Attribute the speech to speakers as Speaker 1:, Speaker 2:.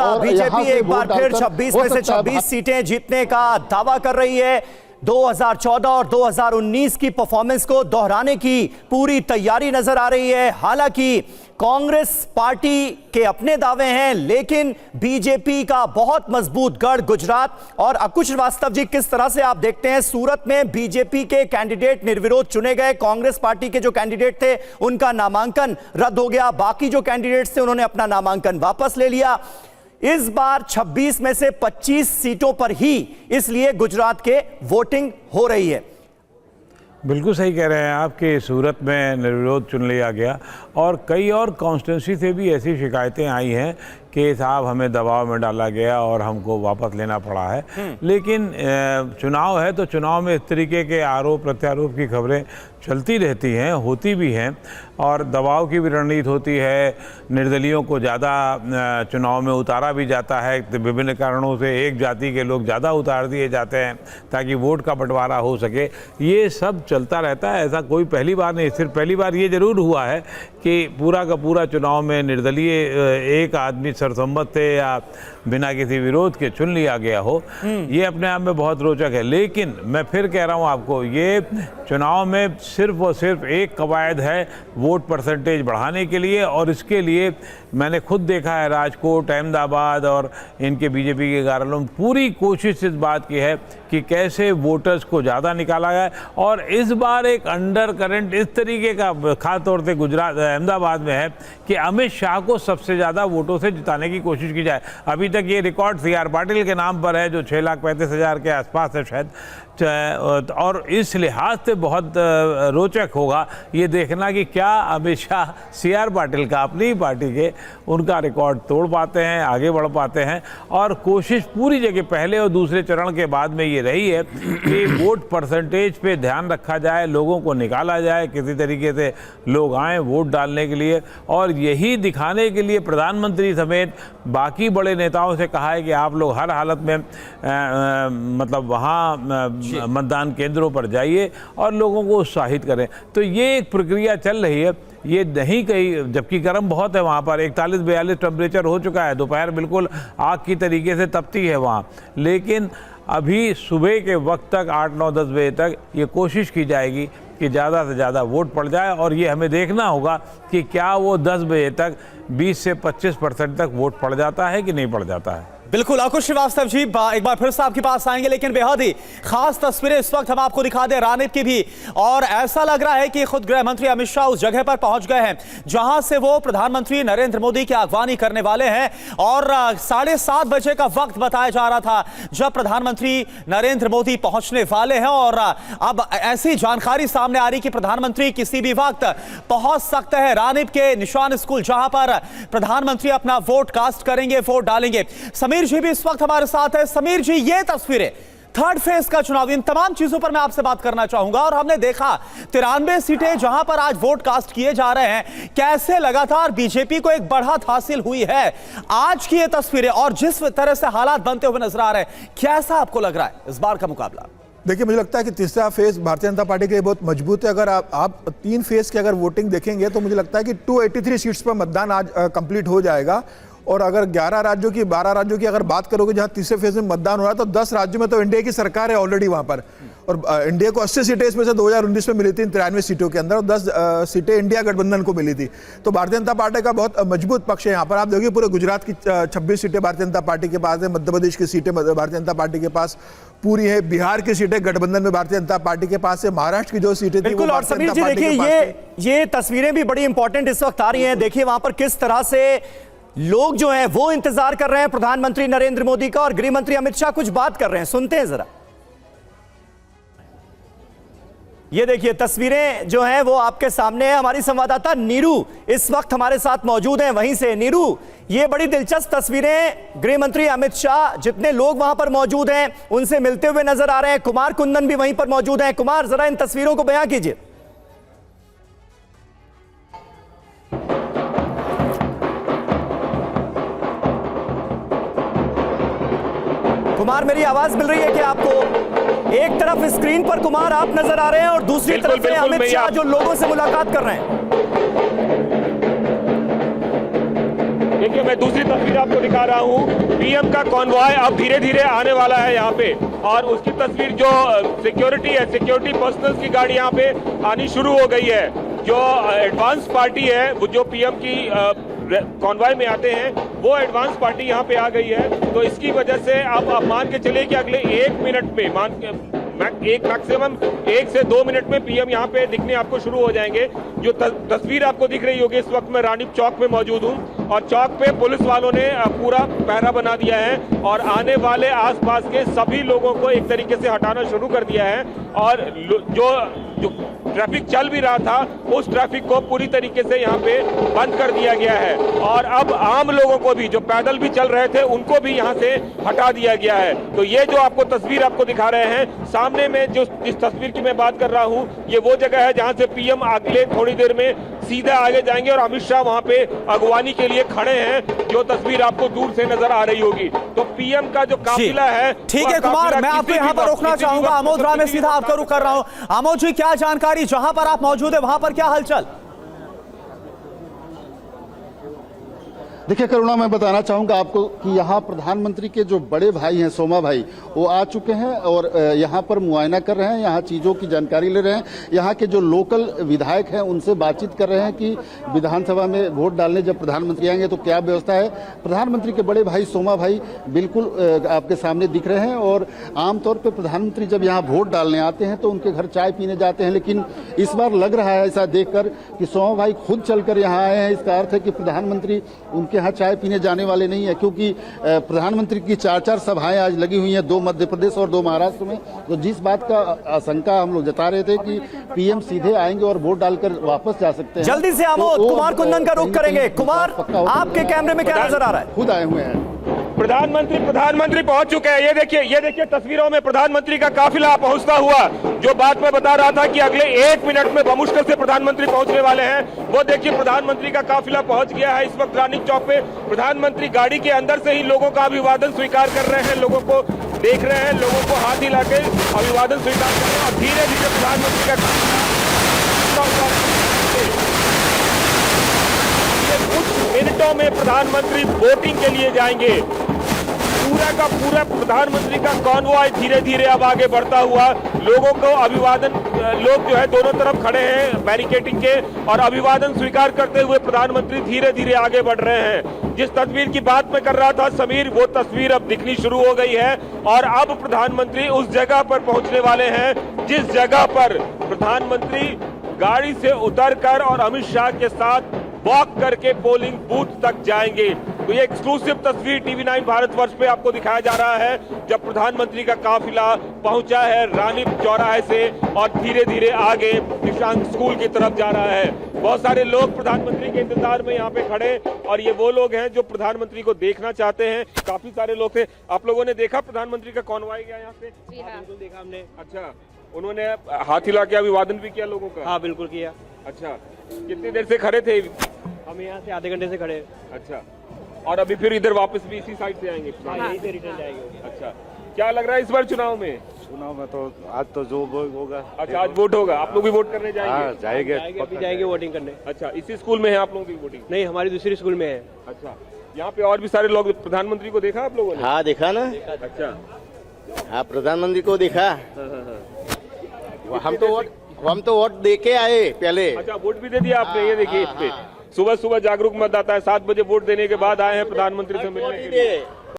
Speaker 1: होता। बीजेपी एक बार फिर 26 में से 26 सीटें जीतने का दावा कर रही है। 2014 और 2019 की परफॉर्मेंस को दोहराने की पूरी तैयारी नजर आ रही है। हालांकि कांग्रेस पार्टी के अपने दावे हैं, लेकिन बीजेपी का बहुत मजबूत गढ़ गुजरात। और अंकुश श्रीवास्तव जी, किस तरह से आप देखते हैं, सूरत में बीजेपी के कैंडिडेट निर्विरोध चुने गए, कांग्रेस पार्टी के जो कैंडिडेट थे उनका नामांकन रद्द हो गया, बाकी जो कैंडिडेट्स थे उन्होंने अपना नामांकन वापस ले लिया। इस बार 26 में से 25 सीटों पर ही इसलिए गुजरात के वोटिंग हो रही है।
Speaker 2: बिल्कुल सही कह रहे हैं आप कि सूरत में निर्विरोध चुन लिया गया और कई और कॉन्स्टिट्यूंसी से भी ऐसी शिकायतें आई हैं कि साहब हमें दबाव में डाला गया और हमको वापस लेना पड़ा है। लेकिन चुनाव है तो चुनाव में इस तरीके के आरोप प्रत्यारोप की खबरें चलती रहती हैं, होती भी हैं और दबाव की भी रणनीति होती है। निर्दलियों को ज़्यादा चुनाव में उतारा भी जाता है, तो विभिन्न कारणों से एक जाति के लोग ज़्यादा उतार दिए जाते हैं ताकि वोट का बंटवारा हो सके। ये सब चलता रहता है, ऐसा कोई पहली बार नहीं। सिर्फ पहली बार ये ज़रूर हुआ है कि पूरा का पूरा चुनाव में निर्दलीय एक आदमी सरसम्मत थे या बिना किसी विरोध के चुन लिया गया हो। ये अपने आप में बहुत रोचक है। लेकिन मैं फिर कह रहा हूँ आपको, ये चुनाव में सिर्फ और सिर्फ एक कवायद है वोट परसेंटेज बढ़ाने के लिए, और इसके लिए मैंने खुद देखा है राजकोट, अहमदाबाद और इनके बीजेपी के कार्यालयों में पूरी कोशिश इस बात की है कि कैसे वोटर्स को ज़्यादा निकाला जाए। और इस बार एक अंडर करंट इस तरीके का खास तौर से गुजरात अहमदाबाद में है कि अमित शाह को सबसे ज़्यादा वोटों से जिताने की कोशिश की जाए। अभी तक ये रिकॉर्ड CR पाटिल के नाम पर है जो 6,35,000 के आसपास है शायद। और इस लिहाज से बहुत रोचक होगा ये देखना कि क्या अमित शाह CR पाटिल का, अपनी ही पार्टी के, उनका रिकॉर्ड तोड़ पाते हैं, आगे बढ़ पाते हैं। और कोशिश पूरी जगह पहले और दूसरे चरण के बाद में ये रही है कि वोट परसेंटेज पे ध्यान रखा जाए, लोगों को निकाला जाए, किसी तरीके से लोग आएँ वोट डालने के लिए। और यही दिखाने के लिए प्रधानमंत्री समेत बाकी बड़े नेताओं से कहा है कि आप लोग हर हालत में मतलब वहाँ मतदान केंद्रों पर जाइए और लोगों को उत्साहित करें। तो ये एक प्रक्रिया चल रही है। ये नहीं कहीं, जबकि गर्म बहुत है वहाँ पर, 41-42 टेम्परेचर हो चुका है, दोपहर बिल्कुल आग की तरीके से तपती है वहाँ। लेकिन अभी सुबह के वक्त तक 8, 9, 10 बजे तक ये कोशिश की जाएगी कि ज़्यादा से ज़्यादा वोट पड़ जाए। और ये हमें देखना होगा कि क्या वो 10 बजे तक 20 से 25% तक वोट पड़ जाता है कि नहीं पड़ जाता है।
Speaker 1: बिल्कुल अंकुश श्रीवास्तव जी, एक बार फिर से आपके पास आएंगे, लेकिन बेहद ही खास तस्वीरें इस वक्त हम आपको दिखा दें रानीप की भी। और ऐसा लग रहा है कि खुद गृह मंत्री अमित शाह उस जगह पर पहुंच गए हैं जहां से वो प्रधानमंत्री नरेंद्र मोदी की अगवानी करने वाले हैं। और 7:30 बजे का वक्त बताया जा रहा था जब प्रधानमंत्री नरेंद्र मोदी पहुंचने वाले हैं। और अब ऐसी जानकारी सामने आ रही कि प्रधानमंत्री किसी भी वक्त पहुंच सकते हैं रानीप के निशान स्कूल, जहां पर प्रधानमंत्री अपना वोट कास्ट करेंगे, वोट डालेंगे। समीर जी भी इस वक्त हमारे साथ है। समीर जी, ये तस्वीरें थर्ड फेज का चुनाव, इन तमाम चीजों पर मैं आपसे बात करना चाहूंगा। और हमने देखा 93 सीटें जहां पर आज वोट कास्ट किए जा रहे हैं, कैसे लगातार बीजेपी को एक बढ़त हासिल हुई है। आज की ये तस्वीरें और जिस तरह से हालात बनते हुए नजर आ रहे हैं, कैसा आपको लग रहा है इस बार का मुकाबला?
Speaker 3: देखिए, मुझे लगता है कि तीसरा फेज भारतीय जनता पार्टी के लिए बहुत मजबूत है। अगर आप 3 फेज की अगर वोटिंग देखेंगे तो मुझे लगता है कि 283 सीट्स पर मतदान आज कंप्लीट हो जाएगा। और अगर 12 राज्यों की अगर बात करोगे जहां तीसरे फेज में मतदान हो रहा है, तो 10 राज्यों में तो एनडीए की सरकार है ऑलरेडी वहां पर। और एनडीए को 80 सीटें इसमें से 2019 में मिली थी 93 सीटों के अंदर, और 10 सीटें इंडिया गठबंधन को मिली थी। तो भारतीय जनता पार्टी का बहुत मजबूत पक्ष है यहाँ पर। आप देखिए, पूरे गुजरात की 26 सीटें भारतीय जनता पार्टी के पास है, मध्य प्रदेश की सीटें भारतीय जनता पार्टी के पास पूरी है, बिहार की सीटें गठबंधन में भारतीय जनता पार्टी के पास है, महाराष्ट्र की जो सीटें थी वो भारतीय जनता पार्टी के पास थी।
Speaker 1: ये तस्वीरें भी बड़ी इंपॉर्टेंट इस वक्त आ रही हैं। देखिए वहां पर किस तरह से लोग जो हैं वो इंतजार कर रहे हैं प्रधानमंत्री नरेंद्र मोदी का, और गृह मंत्री अमित शाह कुछ बात कर रहे हैं, सुनते हैं जरा। ये देखिए तस्वीरें जो हैं वो आपके सामने है। हमारी संवाददाता नीरू इस वक्त हमारे साथ मौजूद हैं वहीं से। नीरू, ये बड़ी दिलचस्प तस्वीरें, गृह मंत्री अमित शाह जितने लोग वहां पर मौजूद हैं उनसे मिलते हुए नजर आ रहे हैं। कुमार कुंदन भी वहीं पर मौजूद हैं। कुमार, जरा इन तस्वीरों को बयां कीजिए। कुमार, मेरी आवाज मिल रही है कि आपको? एक तरफ स्क्रीन पर कुमार आप नजर आ रहे हैं और दूसरी तरफ से अमित शाह जो लोगों से मुलाकात कर रहे हैं।
Speaker 4: देखिए मैं दूसरी तस्वीर आपको दिखा रहा हूँ। पीएम का कॉन्वॉय अब धीरे धीरे आने वाला है यहाँ पे, और उसकी तस्वीर जो सिक्योरिटी है, सिक्योरिटी पर्सनल्स की गाड़ी यहाँ पे आनी शुरू हो गई है। जो एडवांस पार्टी है वो जो पीएम की कॉन्वॉय में आते हैं, वो एडवांस पार्टी यहाँ पे आ गई है। तो इसकी वजह से अब मान के चलिए कि अगले 1 मिनट में मैक्सिमम 1 से 2 मिनट में पीएम यहाँ पे दिखने आपको शुरू हो जाएंगे। जो तस्वीर आपको दिख रही होगी, इस वक्त मैं रानी चौक में मौजूद हूँ और चौक पे पुलिस वालों ने पूरा पहरा बना दिया है और आने वाले आसपास के सभी लोगों को एक तरीके से हटाना शुरू कर दिया है। और जो ट्रैफिक चल भी रहा था, उस ट्रैफिक को पूरी तरीके से यहाँ पे बंद कर दिया गया है। और अब आम लोगों को भी, जो पैदल भी चल रहे थे, उनको भी यहाँ से हटा दिया गया है। तो ये जो आपको तस्वीर आपको दिखा रहे हैं सामने में, जो इस तस्वीर की मैं बात कर रहा हूँ, ये वो जगह है जहाँ से पीएम अगले थोड़ी देर में सीधे आगे जाएंगे और अमित शाह वहाँ पे अगवानी के लिए खड़े हैं। जो तस्वीर आपको दूर से नजर आ रही होगी, तो पीएम का जो काफिला है।
Speaker 1: ठीक है कुमार, मैं आपको यहाँ पर रोकना चाहूंगा। आमोद राय, मैं सीधा आपका रुख कर रहा हूँ। आमोद जी, क्या जानकारी, जहां पर आप मौजूद है वहां पर क्या हलचल?
Speaker 5: देखिए करुणा, मैं बताना चाहूंगा आपको कि यहाँ प्रधानमंत्री के जो बड़े भाई हैं, सोमा भाई, वो आ चुके हैं और यहाँ पर मुआयना कर रहे हैं, यहाँ चीज़ों की जानकारी ले रहे हैं। यहाँ के जो लोकल विधायक हैं उनसे बातचीत कर रहे हैं कि विधानसभा में वोट डालने जब प्रधानमंत्री आएंगे तो क्या व्यवस्था है। प्रधानमंत्री के बड़े भाई सोमा भाई बिल्कुल आपके सामने दिख रहे हैं और आमतौर पर प्रधानमंत्री जब यहाँ वोट डालने आते हैं तो उनके घर चाय पीने जाते हैं, लेकिन इस बार लग रहा है ऐसा देखकर कि सोमा भाई खुद चलकर यहाँ आए हैं। इसका अर्थ है कि प्रधानमंत्री उनके यहाँ चाय पीने जाने वाले नहीं है, क्योंकि प्रधानमंत्री की 4 सभाएं आज लगी हुई हैं, 2 मध्य प्रदेश और 2 महाराष्ट्र में। तो जिस बात का आशंका हम लोग जता रहे थे कि पीएम सीधे आएंगे और वोट डालकर वापस जा सकते हैं।
Speaker 1: जल्दी से आमोद, कुमार कुंदन का रुख करेंगे। कुमार, आपके कैमरे में क्या नजर आ रहा है?
Speaker 5: खुद आए हुए हैं
Speaker 4: प्रधानमंत्री पहुंच चुके हैं। ये देखिए तस्वीरों में प्रधानमंत्री का काफिला पहुंचता हुआ। जो बात मैं बता रहा था कि अगले 1 मिनट में बमुश्किल से प्रधानमंत्री पहुंचने वाले हैं, वो देखिए प्रधानमंत्री का काफिला पहुंच गया है इस वक्त रानी चौक पे। प्रधानमंत्री गाड़ी के अंदर से ही लोगों का अभिवादन स्वीकार कर रहे हैं, लोगों को देख रहे हैं, लोगों को हाथ हिला के अभिवादन स्वीकार कर रहे हैं और धीरे धीरे प्रधानमंत्री का कुछ मिनटों में प्रधानमंत्री वोटिंग के लिए जाएंगे। पूरा का पूरा प्रधानमंत्री का कॉन्वॉय धीरे धीरे अब आगे बढ़ता हुआ लोगों को अभिवादन, लोग जो है दोनों तरफ खड़े हैं बैरिकेडिंग के और अभिवादन स्वीकार करते हुए प्रधानमंत्री धीरे धीरे आगे बढ़ रहे हैं। जिस तस्वीर की बात मैं कर रहा था समीर, वो तस्वीर अब दिखनी शुरू हो गई है और अब प्रधानमंत्री उस जगह पर पहुंचने वाले हैं जिस जगह पर प्रधानमंत्री गाड़ी से उतरकर और अमित शाह के साथ वॉक करके पोलिंग बूथ तक जाएंगे। तो ये एक्सक्लूसिव तस्वीर टीवी9 भारतवर्ष पे आपको दिखाया जा रहा है जब प्रधानमंत्री का काफिला पहुंचा है रानी चौराहे से और धीरे धीरे आगे निशांत स्कूल की तरफ जा रहा है। बहुत सारे लोग प्रधानमंत्री के इंतजार में यहाँ पे खड़े और ये वो लोग हैं जो प्रधानमंत्री को देखना चाहते हैं। काफी सारे लोग थे। आप लोगों ने देखा प्रधानमंत्री का कॉन्वॉय गया यहाँ पे?
Speaker 6: बिल्कुल देखा हमने।
Speaker 4: अच्छा, उन्होंने हाथ हिला के अभिवादन भी किया लोगों का?
Speaker 6: हाँ बिल्कुल किया।
Speaker 4: अच्छा, कितनी देर से खड़े थे?
Speaker 6: हम यहाँ से आधे घंटे से खड़े।
Speaker 4: अच्छा, और अभी फिर इधर वापस भी इसी साइड से आएंगे?
Speaker 6: हाँ, यहीं से रिटर्न जाएंगे।
Speaker 4: अच्छा, क्या लग रहा है इस बार चुनाव में?
Speaker 7: चुनाव में तो आज तो जो होगा।
Speaker 4: अच्छा, आज वोट होगा। आप लोग भी वोट करने जाएंगे?
Speaker 7: हाँ, जाएंगे,
Speaker 6: अभी जाएंगे वोटिंग करने।
Speaker 4: अच्छा, इसी स्कूल में है आप लोगों की वोटिंग?
Speaker 6: नहीं, हमारी दूसरी स्कूल में है।
Speaker 4: अच्छा, यहाँ पे और भी सारे लोग। प्रधानमंत्री को देखा आप लोगों ने?
Speaker 8: हाँ देखा ना।
Speaker 4: अच्छा,
Speaker 8: हाँ प्रधानमंत्री को देखा। हम तो वोट दे के आए पहले।
Speaker 4: अच्छा, वोट भी दे दिया आपने? ये देखिए इस पे सुबह सुबह जागरूक मतदाता है, 7 बजे वोट देने के बाद आए हैं प्रधानमंत्री से मिलने के लिए।